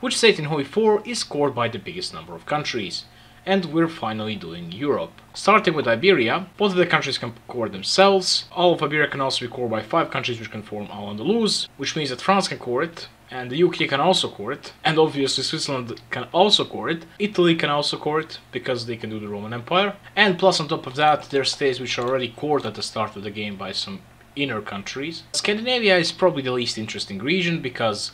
Which state in HOI4 is cored by the biggest number of countries? And we're finally doing Europe. Starting with Iberia, both of the countries can core themselves. All of Iberia can also be cored by 5 countries which can form Al-Andalus, which means that France can core it, and the UK can also core it, and obviously Switzerland can also core it. Italy can also core it, because they can do the Roman Empire. And plus on top of that, there are states which are already cored at the start of the game by some inner countries. Scandinavia is probably the least interesting region, because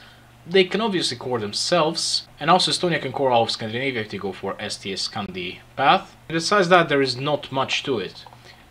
they can obviously core themselves, and also Estonia can core all of Scandinavia if they go for STS Scandi path. Besides that, there is not much to it.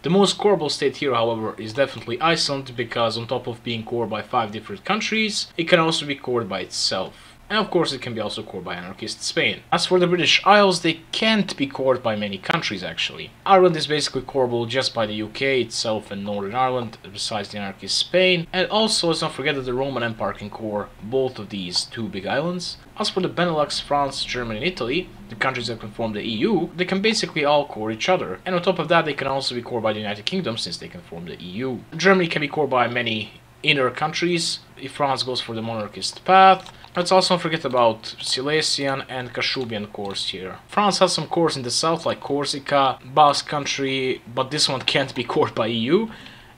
The most coreable state here, however, is definitely Iceland, because on top of being cored by 5 different countries, it can also be cored by itself. And of course it can be also cored by anarchist Spain. As for the British Isles, they can't be cored by many countries actually. Ireland is basically coreable just by the UK itself and Northern Ireland, besides the anarchist Spain. And also let's not forget that the Roman Empire can core both of these 2 big islands. As for the Benelux, France, Germany and Italy, the countries that can form the EU, they can basically all core each other. And on top of that, they can also be cored by the United Kingdom since they can form the EU. Germany can be cored by many inner countries if France goes for the monarchist path. Let's also not forget about Silesian and Kashubian cores here. France has some cores in the south like Corsica, Basque country, but this one can't be cored by EU.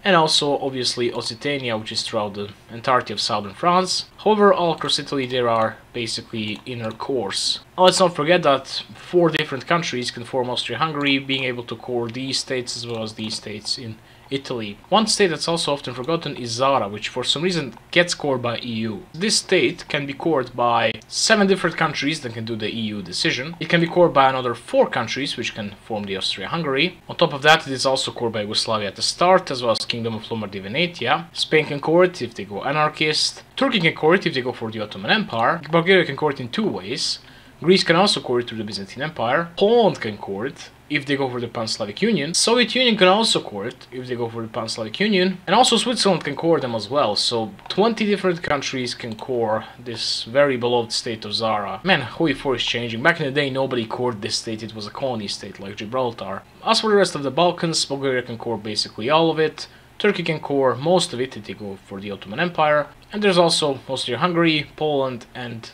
And also obviously Occitania, which is throughout the entirety of southern France. However, all across Italy there are basically inner cores. Let's not forget that 4 different countries can form Austria-Hungary, being able to core these states as well as these states in Italy. One state that's also often forgotten is Zara, which for some reason gets cored by EU. This state can be cored by 7 different countries that can do the EU decision. It can be cored by another 4 countries which can form the Austria-Hungary. On top of that, it is also cored by Yugoslavia at the start, as well as Kingdom of Lombardy-Venetia. Spain can core it if they go anarchist. Turkey can core it if they go for the Ottoman Empire. Bulgaria can core it in 2 ways. Greece can also core it through the Byzantine Empire. Poland can core it if they go for the Pan-Slavic Union. Soviet Union can also core it if they go for the Pan-Slavic Union. And also Switzerland can core them as well. So 20 different countries can core this very beloved state of Zara. Man, HOI4 is changing. Back in the day nobody cored this state, it was a colony state like Gibraltar. As for the rest of the Balkans, Bulgaria can core basically all of it. Turkey can core most of it if they go for the Ottoman Empire. And there's also Austria-Hungary, Poland and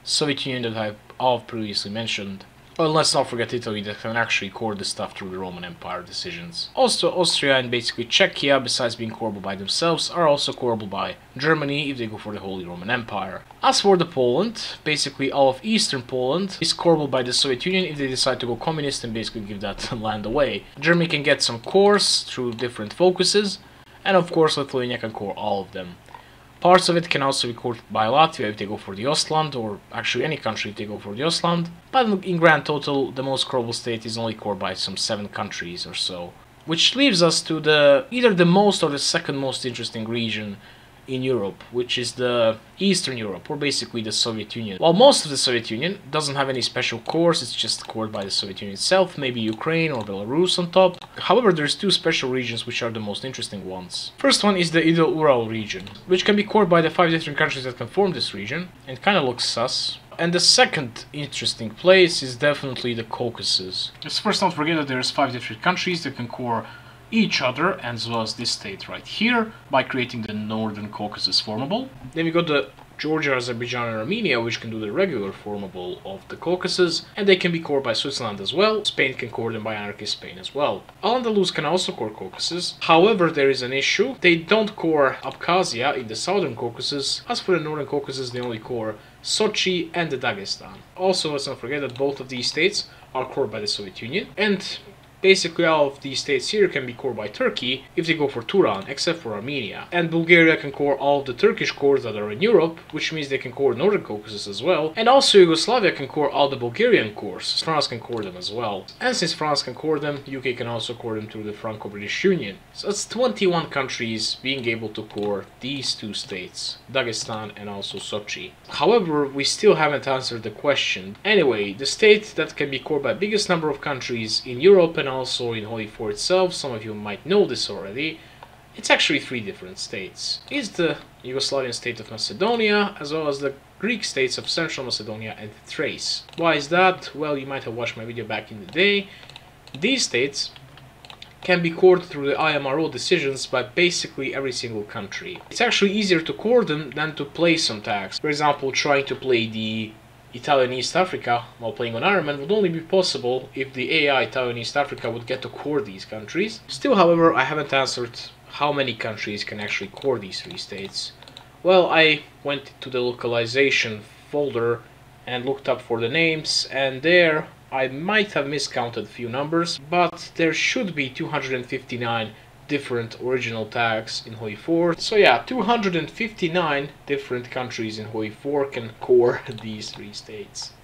Soviet Union that I've all previously mentioned. Well, let's not forget Italy that can actually core the stuff through the Roman Empire decisions. Also, Austria and basically Czechia, besides being coreable by themselves, are also coreable by Germany if they go for the Holy Roman Empire. As for the Poland, basically all of Eastern Poland is coreable by the Soviet Union if they decide to go communist and basically give that land away. Germany can get some cores through different focuses, and of course Lithuania can core all of them. Parts of it can also be cored by Latvia if they go for the Ostland, or actually any country if they go for the Ostland. But in grand total, the most coreable state is only cored by some 7 countries or so. Which leaves us to either the most or the second most interesting region in Europe, which is the Eastern Europe, or basically the Soviet Union. While most of the Soviet Union doesn't have any special cores, it's just cored by the Soviet Union itself, maybe Ukraine or Belarus on top. However, there's 2 special regions which are the most interesting ones. First one is the Ido-Ural region, which can be cored by the 5 different countries that can form this region, and kinda looks sus. And the second interesting place is definitely the Caucasus. Just first don't forget that there's 5 different countries that can core each other, as well as this state right here, by creating the Northern Caucasus formable. Then we got the Georgia, Azerbaijan and Armenia, which can do the regular formable of the Caucasus, and they can be cored by Switzerland as well. Spain can core them by anarchist Spain as well. Al-Andalus can also core Caucasus. However, there is an issue. They don't core Abkhazia in the Southern Caucasus. As for the Northern Caucasus, they only core Sochi and the Dagestan. Also, let's not forget that both of these states are cored by the Soviet Union, and basically all of these states here can be cored by Turkey if they go for Turan, except for Armenia. And Bulgaria can core all of the Turkish cores that are in Europe, which means they can core Northern Caucasus as well. And also Yugoslavia can core all the Bulgarian cores. France can core them as well. And since France can core them, UK can also core them through the Franco-British Union. So that's 21 countries being able to core these 2 states, Dagestan and also Sochi. However, we still haven't answered the question. Anyway, the state that can be cored by biggest number of countries in Europe and also in HOI4 itself, some of you might know this already, it's actually 3 different states. It's the Yugoslavian state of Macedonia, as well as the Greek states of Central Macedonia and Thrace. Why is that? Well, you might have watched my video back in the day. These states can be cored through the IMRO decisions by basically every single country. It's actually easier to core them than to play some tags. For example, trying to play the Italian East Africa while playing on Iron Man would only be possible if the AI Italian East Africa would get to core these countries. Still, however, I haven't answered how many countries can actually core these 3 states. Well, I went to the localization folder and looked up for the names, and there I might have miscounted a few numbers, but there should be 259 different original tags in HOI4. So yeah, 259 different countries in HOI4 can core these 3 states.